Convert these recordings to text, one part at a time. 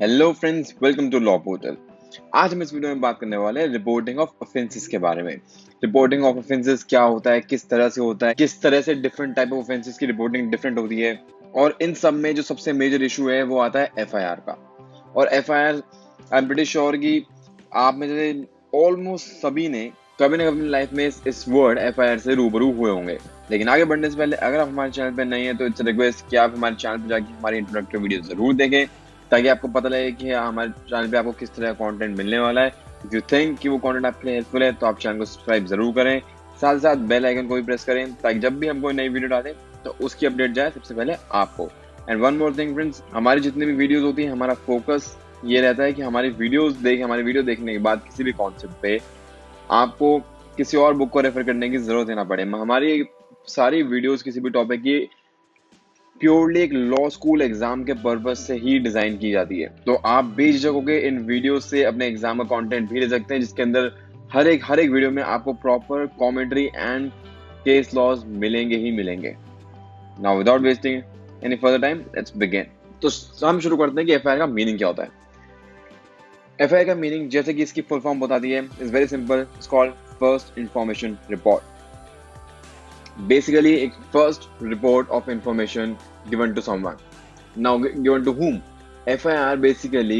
Hello friends, welcome to law portal. आज हम इस वीडियो में बात करने वाले हैं रिपोर्टिंग ऑफ ऑफेंसेस के बारे में। रिपोर्टिंग ऑफ ऑफेंसेस क्या होता है, किस तरह से होता है, किस तरह से डिफरेंट टाइप ऑफ ऑफेंसेस की रिपोर्टिंग डिफरेंट होती है, और इन सब में जो सबसे मेजर इशू है वो आता है एफआईआर का। और FIR I am pretty sure कि आप में से ऑलमोस्ट सभी ने कभी ना कभी अपनी लाइफ में इस वर्ड एफआईआर से रूबरू हुए होंगे। लेकिन आगे बढ़ने से पहले अगर आप हमारे चैनल पर नए हैं तो इट्स रिक्वेस्ट कि आप हमारे चैनल पर जाकर हमारी इंट्रोडक्टरी वीडियो जरूर देखें, ताकि आपको पता लगे कि हमारे चैनल पे आपको किस तरह का कंटेंट मिलने वाला है। इफ यू थिंक कि वो कंटेंट आपके लिए हेल्पफुल है तो आप चैनल को सब्सक्राइब जरूर करें, साथ साथ बेल आइकन को भी प्रेस करें, ताकि जब भी हम कोई नई वीडियो डालें तो उसकी अपडेट जाए सबसे पहले आपको। And one more thing friends, हमारी जितनी भी वीडियोस होती है हमारा फोकस ये रहता है कि हमारी वीडियो देखने के बाद किसी भी कॉन्सेप्ट पे आपको किसी और बुक को रेफर करने की जरूरत ना पड़े। हमारी सारी वीडियोस किसी भी टॉपिक की प्योरली एक लॉ स्कूल एग्जाम के पर्पज से ही डिजाइन की जाती है। तो आप बेझिझक होकर इन वीडियो से अपने एग्जाम का कंटेंट भी ले सकते हैं, जिसके अंदर हर एक वीडियो में आपको proper commentary and case laws मिलेंगे ही मिलेंगे। Now without wasting any further time, let's begin. तो हम शुरू करते हैं कि एफआईआर का मीनिंग क्या होता है। एफआईआर का मीनिंग, जैसे कि इसकी फुल फॉर्म बताती है, is very simple, it's called first information report. Basically, a first report of information given to someone. Now, given to whom? FIR basically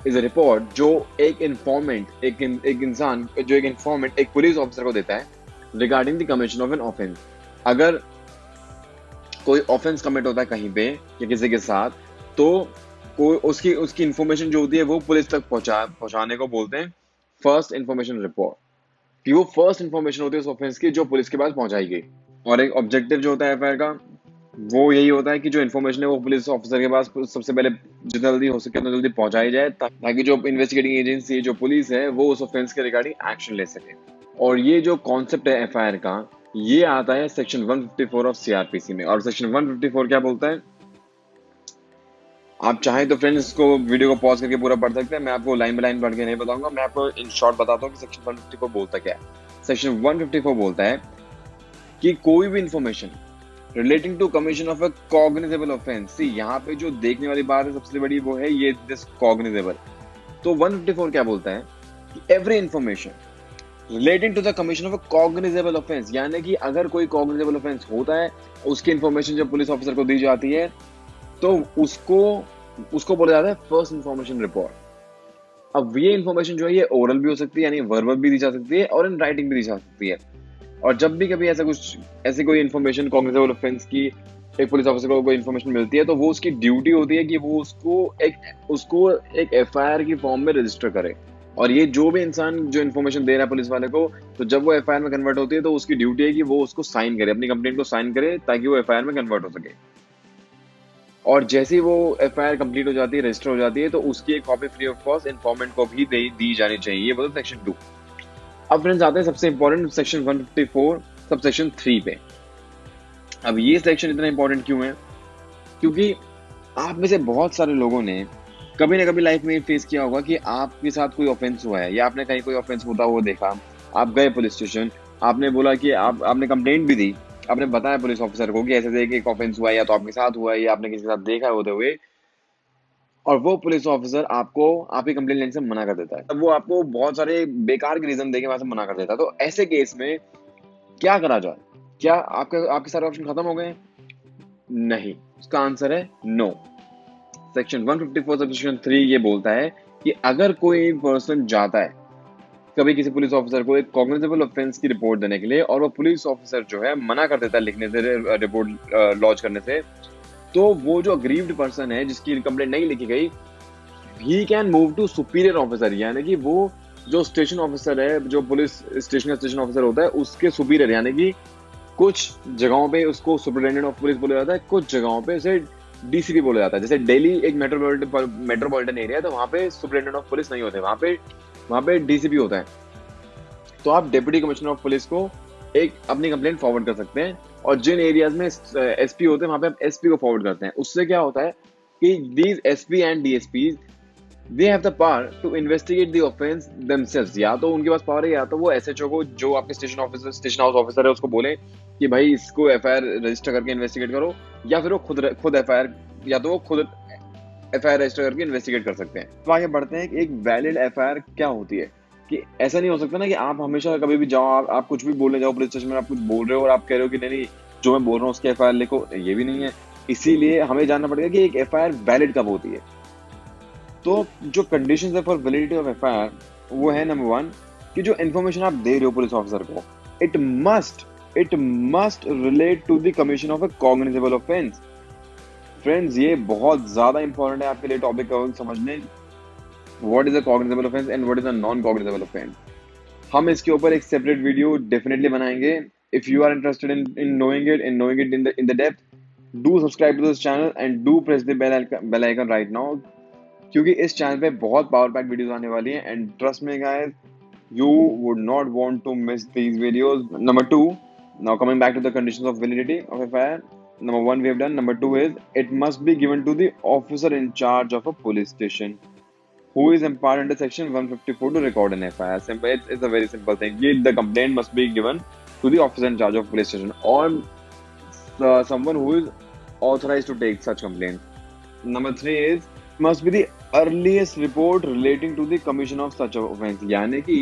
is a report जो एक informant, एक इंसान जो एक informant एक पुलिस ऑफिसर को देता है regarding the commission of an offense। अगर कोई ऑफेंस कमिट होता है कहीं पे या किसी के साथ, तो कोई उसकी इंफॉर्मेशन जो होती है वो पुलिस तक पहुंचाने को बोलते हैं फर्स्ट इंफॉर्मेशन रिपोर्ट। कि वो फर्स्ट इंफॉर्मेशन होती है उस ऑफेंस की जो पुलिस के पास पहुंचाई गई। और एक ऑब्जेक्टिव जो होता है एफआईआर का, वो यही होता है कि जो इन्फॉर्मेशन है वो पुलिस ऑफिसर के पास सबसे पहले जितना जल्दी हो सके उतना जल्दी पहुंचाई जाए, ताकि जो इन्वेस्टिगेटिंग एजेंसी जो पुलिस है वो उस ऑफेंस के रिगार्डिंग एक्शन ले सके। और ये जो कॉन्सेप्ट है एफआईआर का, ये आता है सेक्शन 154 ऑफ सीआरपीसी में। और सेक्शन 154 क्या बोलता है, आप चाहें तो फ्रेंड्स इसको वीडियो को पॉज करके पूरा पढ़ सकते हैं। मैं आपको लाइन बाय लाइन पढ़ के नहीं बताऊंगा, मैं आपको इन शॉर्ट बताता हूँ कि सेक्शन 154 बोलता क्या है। सेक्शन 154 बोलता है कि कोई भी information relating to commission of a cognizable offence, see यहाँ पे जो देखने वाली बात है सबसे बड़ी वो है ये दिस कॉग्निजेबल। तो 154 क्या बोलता है कि every information relating to the commission of a cognizable offence, यानी कि अगर कोई कॉग्निजेबल ऑफेंस होता है, उसकी इंफॉर्मेशन जब पुलिस ऑफिसर को दी जाती है तो उसको बोला जाता है फर्स्ट इंफॉर्मेशन रिपोर्ट। अब ये इंफॉर्मेशन जो है ये ओरल भी हो सकती है, यानी वर्बल भी दी जा सकती है, और इन राइटिंग भी दी जा सकती है। और जब भी कभी ऐसी कोई इन्फॉर्मेशन कॉग्निजेबल ऑफेंस की एक पुलिस ऑफिसर को कोई इन्फॉर्मेशन मिलती है, तो वो उसकी ड्यूटी होती है कि वो उसको एक एफआईआर की फॉर्म में रजिस्टर करे। और ये जो भी इंसान जो इन्फॉर्मेशन दे रहा है पुलिस वाले को, तो जब वो एफआईआर में कन्वर्ट होती है तो उसकी ड्यूटी है कि वो उसको साइन करे, अपनी कंप्लेंट को साइन करे, ताकि वो एफआईआर में कन्वर्ट हो सके। और जैसे ही वो एफआईआर कंप्लीट हो जाती है, रजिस्टर हो जाती है, तो उसकी एक copy free of cost informant को भी दी जानी चाहिए। ये बोलते सेक्शन 2। अब फ्रेंड्स आते हैं सबसे इंपॉर्टेंट सेक्शन 154 सब सेक्शन 3 पे। अब ये सेक्शन इतना इंपॉर्टेंट क्यों है, क्योंकि आप में से बहुत सारे लोगों ने कभी ना कभी लाइफ में फेस किया होगा कि आपके साथ कोई ऑफेंस हुआ है, या आपने कहीं कोई ऑफेंस होता हुआ देखा, आप गए पुलिस स्टेशन, आपने बोला कि आपने कंप्लेंट भी दी, आपने बताया पुलिस ऑफिसर को कि ऐसे एक ऑफेंस हुआ है, या तो आपके साथ हुआ है या आपने किसी के साथ देखा होते हुए, और वो पुलिस ऑफिसर आपको आपकी कंप्लेंट लेने से मना कर देता है। तब वो आपको बहुत सारे बेकार के रीजन देके वहां से मना कर देता है। तो ऐसे केस में क्या करा जाए? क्या आपके सारे ऑप्शन खत्म हो गए? नहीं, उसका आंसर है नो। सेक्शन 154 सेक्शन 3 ये बोलता है कि अगर कोई पर्सन जाता है कभी किसी पुलिस ऑफिसर को एक कॉग्निजेबल ऑफेंस की रिपोर्ट देने के लिए, और वो पुलिस ऑफिसर जो है मना कर देता है लिखने से, रिपोर्ट लॉन्च करने से, तो वो जो अग्रीव्ड पर्सन है जिसकी कंप्लेंट नहीं लिखी गई, he can move to superior officer, यानी कि वो जो स्टेशन ऑफिसर है, जो पुलिस स्टेशन का स्टेशन ऑफिसर होता है, उसके सुपीरियर, यानी कि कुछ जगहों पे उसको सुपरिटेंडेंट ऑफ पुलिस बोला जाता है, कुछ जगहों पे उसे डीसीपी बोला जाता है। जैसे दिल्ली एक मेट्रोपॉलिटन एरिया है, तो वहां पे सुपरिटेंडेंट ऑफ पुलिस नहीं होते, वहां पे डीसीपी होता है। तो आप डिप्टी कमिश्नर ऑफ पुलिस को एक अपनी कंप्लेंट फॉरवर्ड कर सकते हैं, और जिन एरियाज में एसपी होते हैं वहां पे आप एसपी को फॉरवर्ड करते हैं। उससे क्या होता है कि these SP and DSP they have the power to investigate the offence themselves. या तो उनके पास पावर है, या तो वो एसएचओ को, जो आपके स्टेशन हाउस ऑफिसर है, उसको बोले कि भाई इसको एफआईआर रजिस्टर करके इन्वेस्टिगेट करो, या फिर वो खुद एफआईआर, या तो वो खुद FIR रजिस्टर करके इन्वेस्टिगेट कर सकते हैं। तो आगे बढ़ते हैं कि एक वैलिड FIR क्या होती है। कि ऐसा नहीं हो सकता ना कि आप हमेशा कभी भी जाओ, आप कुछ भी बोलने जाओ पुलिस स्टेशन में, आप कुछ बोल रहे हो और आप कह रहे हो कि नहीं नहीं जो मैं बोल रहा हूँ उसकी FIR लिखो, ये भी नहीं है। इसीलिए हमें जानना पड़ेगा कि एक FIR वैलिड कब होती है। तो जो कंडीशंस है फॉर वैलिडिटी ऑफ FIR वो है नंबर 1 कि जो इन्फॉर्मेशन आप दे रहे हो पुलिस ऑफिसर को, it must relate to the commission of a cognizable offence. Friends, ये बहुत ज्यादा इंपॉर्टेंट है आपके लिए टॉपिक का समझने। What is a cognizable offence and what is a non cognizable offence. हम इसके ऊपर एक सेपरेट वीडियो डेफिनेटली बनाएंगे। If you are interested in knowing it in the depth, do subscribe to this channel and do press the bell icon right now, क्योंकि इस channel पे बहुत power pack videos आने वाली हैं and trust me guys, you would not want to miss these videos. Number 2, now coming back to the conditions of validity of FIR. Number 1 we have done. Number 2 is it must be given to the officer in charge of a police station who is empowered under section 154 to record an FIR. Simple, it's a very simple thing. The complaint must be given to the officer in charge of police station or someone who is authorized to take such complaint. Number 3 is must be the earliest report relating to the commission of such offense. यानी कि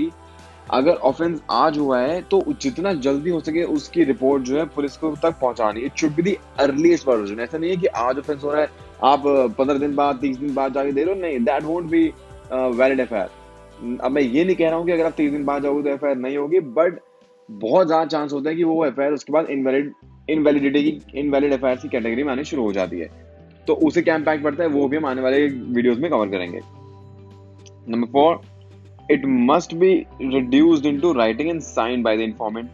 अगर offence आज हुआ है तो जितना जल्दी हो सके उसकी रिपोर्ट जो है पुलिस को तक पहुंचानी। It should be the earliest version. ऐसा नहीं है कि आज ऑफेंस हो रहा है आप 15 दिन बाद 30 दिन बाद जाके दे रहे हो, नहीं, that won't be valid FIR। अब मैं ये नहीं कह रहा हूँ कि अगर आप 30 दिन बाद जाओगे तो FIR नहीं होगी, बट बहुत ज्यादा चांस होता है कि वो FIR उसके बाद इनवैलिड FIR की कैटेगरी में आनी शुरू हो जाती है। तो उसे क्या इम्पैक्ट पड़ता है वो भी हम आने वाले वीडियोस में कवर करेंगे। Number 4, it must be reduced into writing and signed by the informant.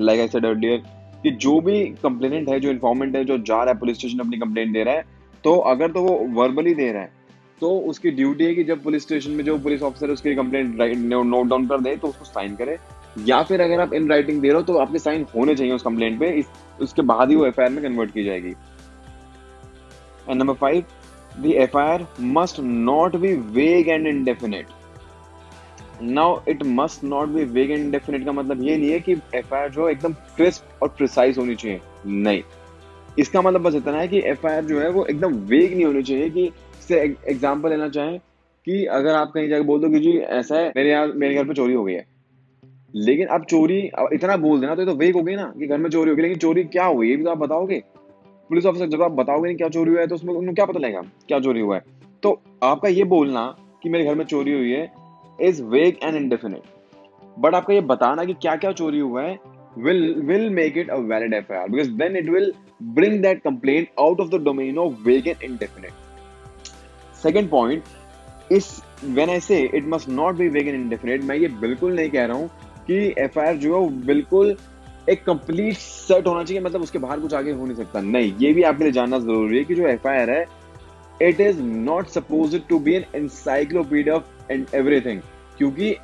Like I said earlier, कि जो भी कंप्लेनेंट है, जो इन्फॉर्मेंट है, जो जा रहा है पुलिस स्टेशन अपनी कंप्लेंट दे रहा है, तो अगर तो वो वर्बली दे रहा है तो उसकी ड्यूटी है कि जब पुलिस स्टेशन में जो पुलिस ऑफिसर उसकी कंप्लेंट नोट डाउन कर दे तो उसको साइन करे, या फिर अगर आप इन राइटिंग दे रहे हो तो आपके साइन होने चाहिए उस कंप्लेंट पे, उसके बाद ही वो FIR में कन्वर्ट की जाएगी। And number 5, the FIR must not be vague and indefinite. Now it must not be vague and indefinite का मतलब ये नहीं है कि FIR जो एकदम क्रिस्प और प्रिसाइज होनी चाहिए, नहीं। इसका मतलब बस इतना है कि FIR जो है वो एकदम वेग नहीं होनी चाहिए। कि इससे एग्जांपल लेना चाहें कि अगर आप कहीं जाकर बोल दो कि जी ऐसा है मेरे घर पे चोरी हो गई है, लेकिन अब चोरी इतना बोल देना तो ये तो वेग हो गई ना कि घर में चोरी हो गई, लेकिन चोरी क्या हुई ये भी तो आप बताओगे। पुलिस ऑफिसर जब आप बताओगे नहीं क्या चोरी हुआ है तो उसमें उन्हें क्या पता लगेगा क्या चोरी हुआ है। तो आपका ये बोलना कि मेरे घर में चोरी हुई है इज वेग एंड इनडेफिनिट, बट आपका ये बताना कि क्या क्या चोरी हुआ है will make it a valid FIR, because then it will bring that complaint out of the domain of vague and indefinite. Second point is when I say it must not be vague and indefinite, मैं ये बिल्कुल नहीं कह रहा हूँ कि FIR जो है वो बिल्कुल एक कंप्लीट सेट होना चाहिए, मतलब उसके बाहर कुछ आगे हो नहीं सकता। नहीं, ये भी आपके लिए जानना जरूरी है कि जो FIR है it is not supposed to be an encyclopedia of and everything, क्योंकि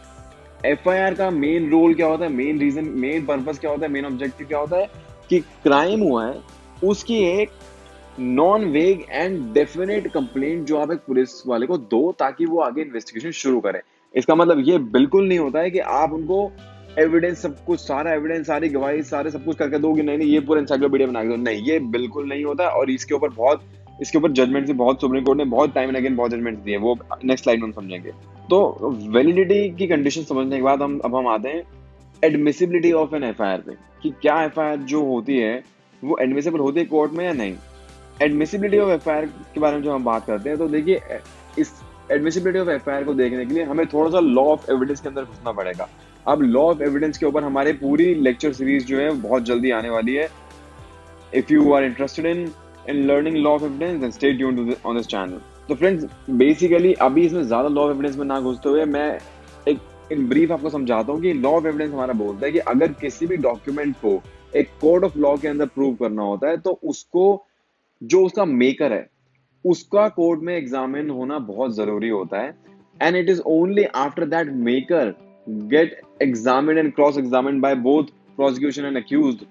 FIR का मेन रोल क्या होता है, मेन रीजन, मेन पर्पस क्या होता है, मेन ऑब्जेक्टिव क्या होता है कि क्राइम हुआ है उसकी एक नॉन वेग एंड डेफिनेट कंप्लेंट जो आप एक पुलिस वाले को दो ताकि वो आगे इन्वेस्टिगेशन शुरू करे। इसका मतलब ये बिल्कुल नहीं होता है कि आप उनको एविडेंस, सब कुछ, सारा एविडेंस, सारी गवाही, सारे सब कुछ करके दोगे, नहीं ये पूरा एनसाइक्लोपीडिया बना के दो, नहीं, ये बिल्कुल नहीं होता। और इसके ऊपर जजमेंट से बहुत सुप्रीम कोर्ट ने बहुत टाइम एंड अगेन बहुत जजमेंट दिए, वो नेक्स्ट स्लाइड में हम समझेंगे। तो वैलिडिटी की कंडीशन समझने के बाद हम आते हैं एडमिसिबिलिटी ऑफ एन FIR पे, कि क्या FIR जो होती है वो एडमिसिबल होती है कोर्ट में या नहीं। एडमिसिबिलिटी ऑफ FIR के बारे में जो हम बात करते हैं, तो देखिए इस एडमिसिबिलिटी ऑफ FIR को देखने के लिए हमें थोड़ा सा लॉ ऑफ एविडेंस के अंदर घुसना पड़ेगा। अब लॉ ऑफ एविडेंस के ऊपर हमारे पूरी लेक्चर सीरीज जो है बहुत जल्दी आने वाली है। If you are interested in learning law of evidence then stay tuned on this channel. तो फ्रेंड्स, बेसिकली अभी इसमें ज्यादा लॉ ऑफ एविडेंस में ना घुसते हुए मैं एक इन ब्रीफ आपको समझाता हूँ कि लॉ ऑफ एविडेंस हमारा बोलता है कि अगर किसी भी डॉक्यूमेंट को एक कोर्ट ऑफ लॉ के अंदर प्रूव करना होता है तो उसको जो उसका मेकर है उसका कोर्ट में एग्जामिन होना बहुत जरूरी होता है। And it is only after that maker get examined and cross examined by both prosecution and accused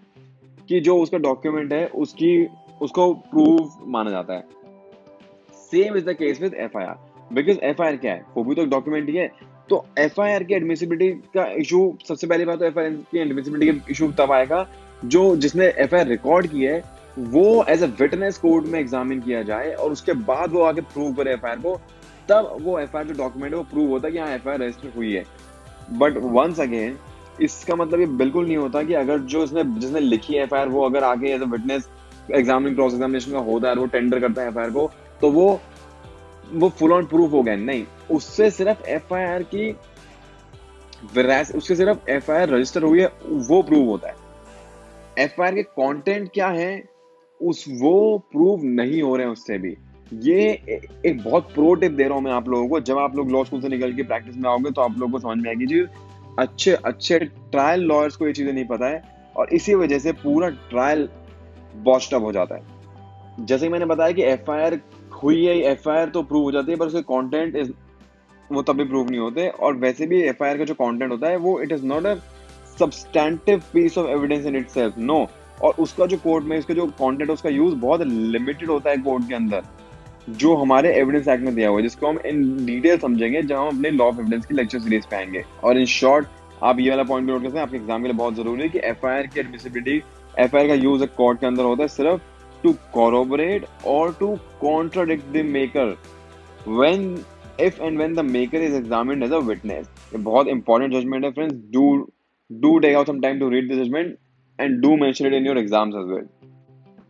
कि जो उसका डॉक्यूमेंट है उसको प्रूव माना जाता है। Same is the case with FIR, because FIR क्या है, वो भी तो एक डॉक्यूमेंट ही है। तो FIR की एडमिसिबिलिटी का इशू, सबसे पहली बात तो FIR की एडमिसिबिलिटी का इशू तब आएगा जो जिसने FIR रिकॉर्ड की है वो एज अ विटनेस कोर्ट में एग्जामिन किया जाए और उसके बाद वो आके प्रूव करे एफआईआर को, तब वो एफआईआर जो डॉक्यूमेंट है वो प्रूव होता है कि हाँ एफआईआर रजिस्टर हुई है। बट वंस अगेन इसका मतलब ये बिल्कुल नहीं होता कि अगर जो इसने जिसने लिखी है एफआईआर वो अगर आगे as a witness examining cross examination का होता है और वो टेंडर करता है एफआईआर को, तो वो फुल ऑन प्रूफ हो गया। नहीं, उससे सिर्फ एफआईआर की उससे सिर्फ एफआईआर रजिस्टर हुई है वो प्रूव होता है। एफआईआर के कंटेंट क्या है उस वो प्रूव नहीं हो रहे हैं उससे भी। ये एक बहुत प्रो टिप दे रहा हूं मैं आप लोगों को, जब आप लोग लॉ स्कूल से निकल के प्रैक्टिस में आओगे तो आप लोगों को समझ में आएगी चीज। अच्छे अच्छे ट्रायल लॉयर्स को ये चीजें नहीं पता है और इसी वजह से पूरा ट्रायल बॉस्ड अप हो जाता है। जैसे कि मैंने बताया कि एफआईआर हुई है, एफआईआर तो प्रूव हो जाती है पर उसके कंटेंट वो तभी प्रूव नहीं होते। और वैसे भी एफआईआर का जो कंटेंट होता है वो it is not a substantive piece of evidence in itself, no. और उसका जो कोर्ट में उसका जो कंटेंट है उसका यूज बहुत लिमिटेड होता है कोर्ट के अंदर, जो हमारे एविडेंस एक्ट में दिया हुआ है, जिसको हम इन डिटेल समझेंगे जब हम अपने लॉ ऑफ एविडेंस की लेक्चर सीरीज पे आएंगे। और इन शॉर्ट आप ये वाला पॉइंट नोट कर सकते हैं, आपके एग्जाम के लिए बहुत जरूरी है कि एफआईआर की एडमिसिबिलिटी, एफआईआर का यूज कोर्ट के अंदर होता है सिर्फ टू कॉरोबोरेट और to contradict the maker when if and when the maker is examined as a witness। ये बहुत इंपॉर्टेंट जजमेंट है friends, do take out some time to read the judgement and do mention it in your exams as well.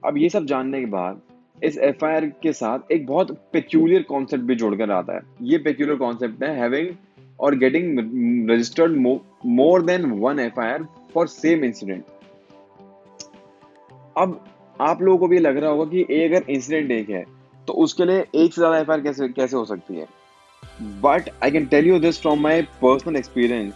अब ये सब जानने के बाद इस एफआईआर के साथ एक बहुत पेक्यूलियर कॉन्सेप्ट भी जोड़कर आता है। ये पेक्यूलियर कॉन्सेप्ट है हैविंग और getting registered more than one FIR for same incident. अब आप लोगों को भी लग रहा होगा कि अगर इंसिडेंट एक है तो उसके लिए एक से ज्यादा एफआईआर कैसे कैसे हो सकती है। But I can tell you this from my personal experience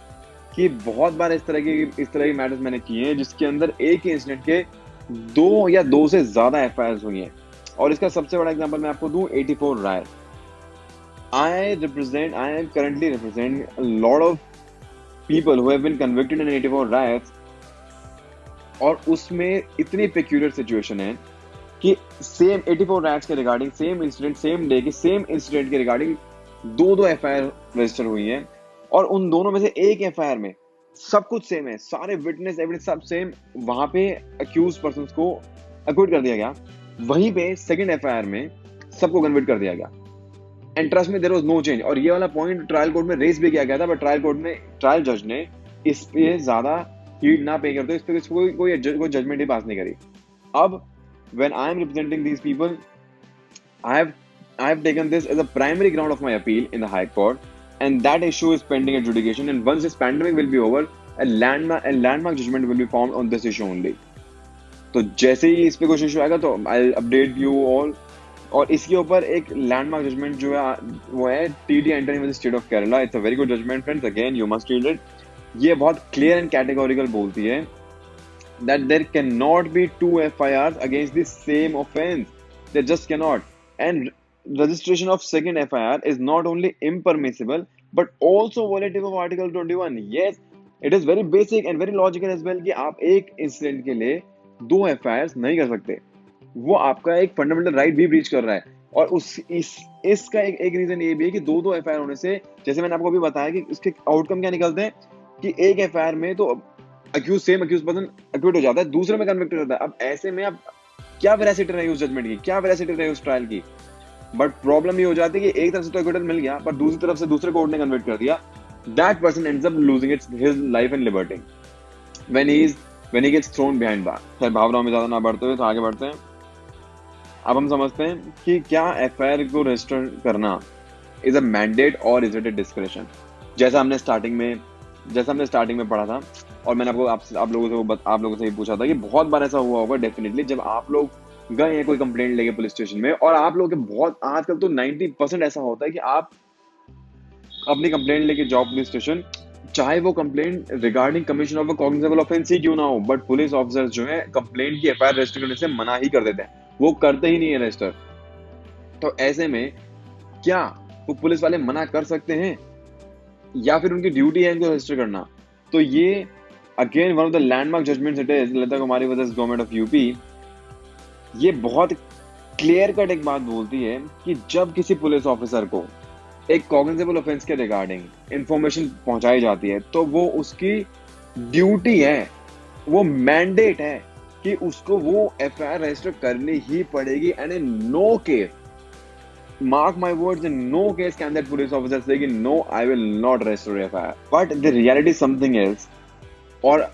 कि बहुत बार इस तरह की मैटर्स मैंने किए हैं जिसके अंदर एक ही इंसिडेंट के दो से ज्यादा एफआईआर हुई हैं। और इसका सबसे बड़ा एग्जांपल मैं आपको दूं 84 riot. I am currently represent lot of people who have been convicted in 84 riots. और उसमें इतनी पेक्यूलियर सिचुएशन है कि सेम 84 राइट्स के regarding same incident same day के सेम इंसिडेंट के रिगार्डिंग दो एफआईआर रजिस्टर हुई हैं। और उन दोनों में से एक एफआईआर में सब कुछ सेम है, सारे विटनेस एविडेंस सब सेम, वहां पे अक्यूज पर्सन को अक्विट कर दिया गया। वहीं पे सेकंड एफआईआर में सबको कन्विट कर दिया गया एंड ट्रस्ट में देयर वाज नो चेंज। और ये वाला पॉइंट ट्रायल कोर्ट में रेस भी किया गया था, बट ट्रायल जज ने इस पे ज्यादा हीट ना पे करते, इस पे कोई जजमेंट ही पास नहीं करी। अब when I am representing these people, I have taken this as a primary ground of my appeal in the High Court, and that issue is pending adjudication. And once this pandemic will be over, a landmark judgment will be formed on this issue only. तो जैसे ही इस पे कुछ issue आएगा तो I'll update you all। और इसके ऊपर एक लैंडमार्क जजमेंट जो है वो है TD Antony with the State of Kerala। It's a very good judgment friends, again you must read it। ये बहुत क्लियर एंड कैटेगोरिकल बोलती है that there cannot be two FIRs against the same offense. There just cannot. And registration of second FIR is not only impermissible but also violative of Article 21. Yes, it is very basic and very logical as well कि आप एक incident के लिए दो FIRs नहीं कर सकते। वो आपका एक फंडामेंटल राइट भी ब्रीच कर रहा है। और इसका एक रीजन ये भी है कि दो FIR होने से, जैसे मैंने आपको अभी बताया कि इसके आउटकम क्या निकलते हैं कि एक FIR में तो सेम अक्यूज पर्सन एक्विट हो जाता है, दूसरे में कन्विक्टेड होता है। अब ऐसे में अब क्या वेरासिटी रही उस जजमेंट की, क्या वेरासिटी रही उस ट्रायल की। बट प्रॉब्लम ये हो जाती है कि एक तरफ से तो एक्विटल मिल गया पर दूसरी तरफ से दूसरे कोर्ट ने कन्विक्ट कर दिया। That person ends up losing his life and liberty when he gets thrown behind bar. खैर भावनाओं में ज्यादा ना बढ़ते हुए तो आगे बढ़ते हैं। अब हम समझते हैं कि क्या एफआईआर को रजिस्टर करना इज अ मैंडेट और इज इट अ डिस्क्रेशन। जैसा हमने स्टार्टिंग में पढ़ा था और मैंने आप लोगों से पूछा था कि बहुत बार ऐसा हुआ होगा डेफिनेटली जब आप लोग गए हैं कोई कंप्लेंट लेके पुलिस स्टेशन में, और आप लोग के बहुत आजकल तो 90% ऐसा होता है कि आप अपनी कंप्लेंट लेके जाओ पुलिस स्टेशन, चाहे वो complaint regarding commission of a cognizable offence ही क्यों ना हो, बट पुलिस ऑफिसर्स जो है कंप्लेंट की एफआईआर रजिस्टर करने से मना ही कर देते हैं, वो करते ही नहीं है रजिस्टर। तो ऐसे में क्या वो पुलिस वाले मना कर सकते हैं या फिर उनकी ड्यूटी है इनको रजिस्टर करना? तो ये again one of the landmark judgments it is Lalita Kumari versus government of UP. ये बहुत क्लियर कट एक बात बोलती है कि जब किसी पुलिस ऑफिसर को एक कॉग्निजेबल ऑफेंस के रिगार्डिंग इंफॉर्मेशन पहुंचाई जाती है तो वो उसकी ड्यूटी है, वो मैंडेट है कि कि उसको वो एफआईआर रजिस्टर करनी ही पड़ेगी, and in no case, mark my words, in no case can that police officer say कि no, I will not register FIR. But the reality is something else. और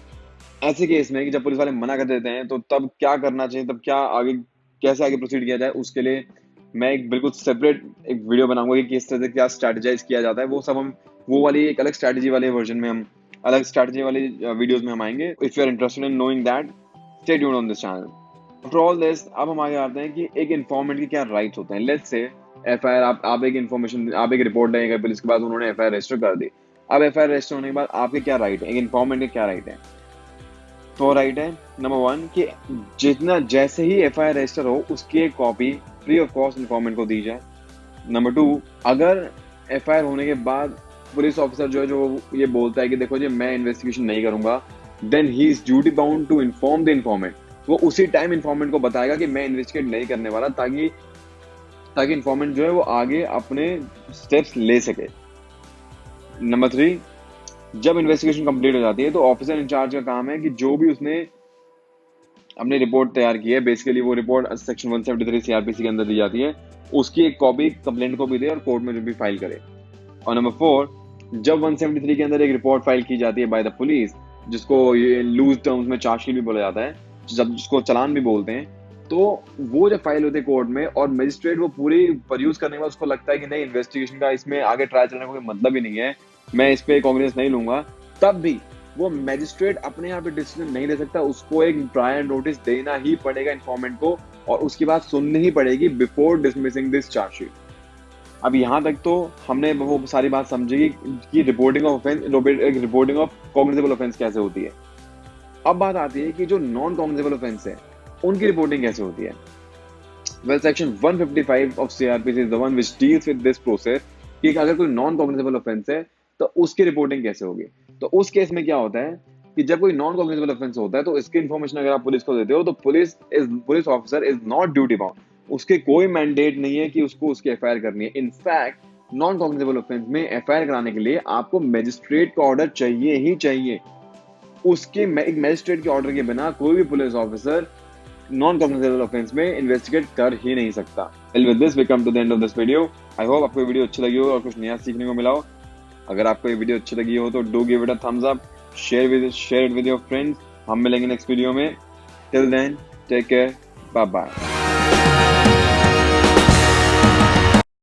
ऐसे केस में कि जब पुलिस वाले मना कर देते हैं तो तब क्या करना चाहिए, तब क्या आगे, कैसे आगे प्रोसीड किया जाए, उसके लिए मैं एक बिल्कुल सेपरेट एक वीडियो बनाऊंगा कि किस तरह से क्या स्ट्रैटेजाइज किया जाता है। वो सब हम वो वाली एक अलग स्ट्रैटेजी वाले वर्जन में, हम अलग स्ट्रैटेजी वाली वीडियोस में हम आएंगे। If you are interested in knowing that, stay tuned on this channel. After all this, अब हम आगे आते हैं कि एक इन्फॉर्मेंट के क्या राइट्स होते हैं। लेट्स से एफआईआर, आप एक इन्फॉर्मेशन, आप एक रिपोर्ट देंगे पुलिस के पास, उन्होंने एफआईआर रजिस्टर कर दी। अब एफआईआर रजिस्टर होने के बाद आपके क्या राइट है, एक इन्फॉर्मेंट के क्या राइट है? तो राइट है नंबर 1 कि जितना जैसे ही एफआईआर रजिस्टर हो उसकी एक copy free of cost informant को दी जाए। नंबर 2, अगर एफआईआर होने के बाद पुलिस ऑफिसर जो है जो ये बोलता है कि देखो जी मैं इन्वेस्टिगेशन नहीं करूंगा, then he is duty bound to inform the informant. वो उसी टाइम इन्फॉर्मेंट को बताएगा कि मैं इन्वेस्टिगेट नहीं करने वाला, ताकि इन्फॉर्मेंट जो है वो आगे अपने स्टेप्स ले सके। नंबर 3, जब इन्वेस्टिगेशन कंप्लीट हो जाती है तो ऑफिसर इंचार्ज का काम है कि जो भी उसने अपनी रिपोर्ट तैयार की है, बेसिकली वो रिपोर्ट सेक्शन 173 सीआरपीसी के अंदर दी जाती है, उसकी एक कॉपी कंप्लेंट को भी दे और कोर्ट में जो भी फाइल करे। और नंबर 4, जब 173 के अंदर एक रिपोर्ट फाइल की जाती है बाय द पुलिस, जिसको ये लूज टर्म्स में चार्जशीट भी बोला जाता है, जब जिसको चालान भी बोलते हैं, तो वो जब फाइल होते हैं कोर्ट में और मजिस्ट्रेट वो पूरी परयूज करने के बाद उसको लगता है कि नहीं, इन्वेस्टिगेशन का इसमें आगे ट्रायल चलने का कोई मतलब ही नहीं है, मैं इस पे कॉन्ग्रेस नहीं लूंगा, तब भी वो मैजिस्ट्रेट अपने यहाँ पे डिसीजन नहीं ले सकता। उसको एक प्रायर नोटिस देना ही पड़ेगा इन्फॉर्मेंट को, और उसकी बात सुननी ही पड़ेगी बिफोर डिसमिसिंग दिस चार्जशीट। अब यहाँ तक तो हमने वो सारी बात समझी कि reporting of offence, reporting of cognizable offence कैसे होती है। अब बात आती है कि जो नॉन कॉग्निजेबल ऑफेंस है उनकी रिपोर्टिंग कैसे होती है। Well, section 155 of CrPC is the one which deals with this process कि अगर कोई नॉन कॉग्निजेबल ऑफेंस है तो उसकी रिपोर्टिंग कैसे होगी। तो उस केस में क्या होता है कि जब कोई नॉन कॉग्निजेबल ऑफेंस होता है तो इसकी इन्फॉर्मेशन अगर आप पुलिस को देते हो तो police officer is not duty bound, उसके कोई मैंडेट नहीं है कि उसको उसकी एफआईआर करनी है। इनफैक्ट नॉन कॉग्निजेबल ऑफेंस में एफआईआर कराने के लिए आपको मजिस्ट्रेट का ऑर्डर चाहिए ही चाहिए। उसके एक मजिस्ट्रेट के ऑर्डर के बिना कोई भी police officer non cognizable offence में इन्वेस्टिगेट कर ही नहीं सकता। Well, with this we come to the end of this video. I hope आपको ये वीडियो अच्छी लगी हो और कुछ नया सीखने को मिला हो। अगर आपको ये वीडियो अच्छी लगी हो तो do give it a thumbs up, share it with your friends. हम मिलेंगे नेक्स्ट वीडियो में। Till then, take care, bye bye.